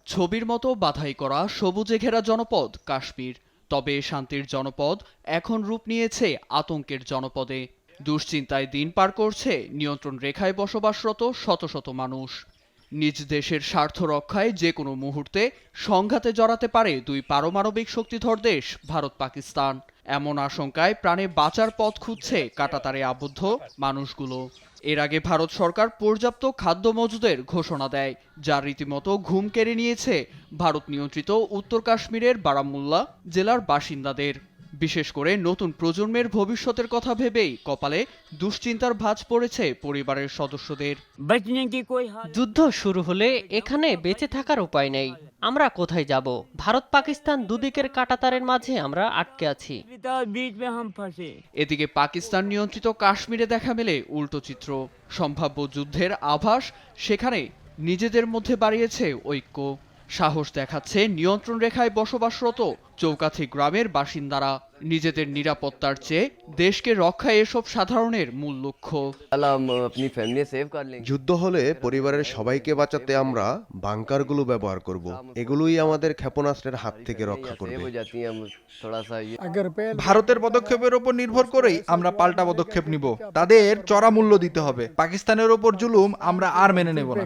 ছবির মতো বাধাই করা সবুজে ঘেরা জনপদ কাশ্মীর, তবে শান্তির জনপদ এখন রূপ নিয়েছে আতঙ্কের জনপদে। দুশ্চিন্তায় দিন পার করছে নিয়ন্ত্রণ রেখায় বসবাসরত শত শত মানুষ। নিজ দেশের স্বার্থ রক্ষায় যে কোনো মুহূর্তে সংঘাতে জড়াতে পারে দুই পারমাণবিক শক্তিধর দেশ ভারত পাকিস্তান। এমন আশঙ্কায় প্রাণে বাঁচার পথ খুঁজছে কাঁটাতারে আবদ্ধ মানুষগুলো। এর আগে ভারত সরকার পর্যাপ্ত খাদ্য মজুদের ঘোষণা দেয়, যা রীতিমতো ঘুম কেড়ে নিয়েছে ভারত নিয়ন্ত্রিত উত্তর কাশ্মীরের বারামুল্লা জেলার বাসিন্দাদের। বিশেষ করে নতুন প্রজন্মের ভবিষ্যতের কথা ভেবেই কপালে দুশ্চিন্তার ভাঁজ পড়েছে পরিবারের সদস্যদের। যুদ্ধ শুরু হলে এখানে বেঁচে থাকার উপায় নেই। আমরা কোথায় যাব? ভারত পাকিস্তান দুদিকের কাঁটাতারের মাঝে আমরা আটকে আছি। এদিকে পাকিস্তান নিয়ন্ত্রিত কাশ্মীরে দেখা মেলে উল্টো চিত্র। সম্ভাব্য যুদ্ধের আভাস সেখানে নিজেদের মধ্যে বাড়িয়েছে ঐক্য। সাহস দেখাচ্ছে নিয়ন্ত্রণ রেখায় বসবাসরত চৌকাথি গ্রামের বাসিন্দারা। নিজেদের নিরাপত্তার চেয়ে দেশকে রক্ষায় এসব সাধারণের মূল লক্ষ্য। যুদ্ধ হলে পরিবারের সবাইকে বাঁচাতে আমরা বাংকারগুলো ব্যবহার করব। এগুলোই আমাদের ক্ষেপণাস্ত্রের হাত থেকে রক্ষা করবে। ভারতের পদক্ষেপের উপর নির্ভর করেই আমরা পাল্টা পদক্ষেপ নিব। তাদের চড়া মূল্য দিতে হবে। পাকিস্তানের ওপর জুলুম আমরা আর মেনে নেব না।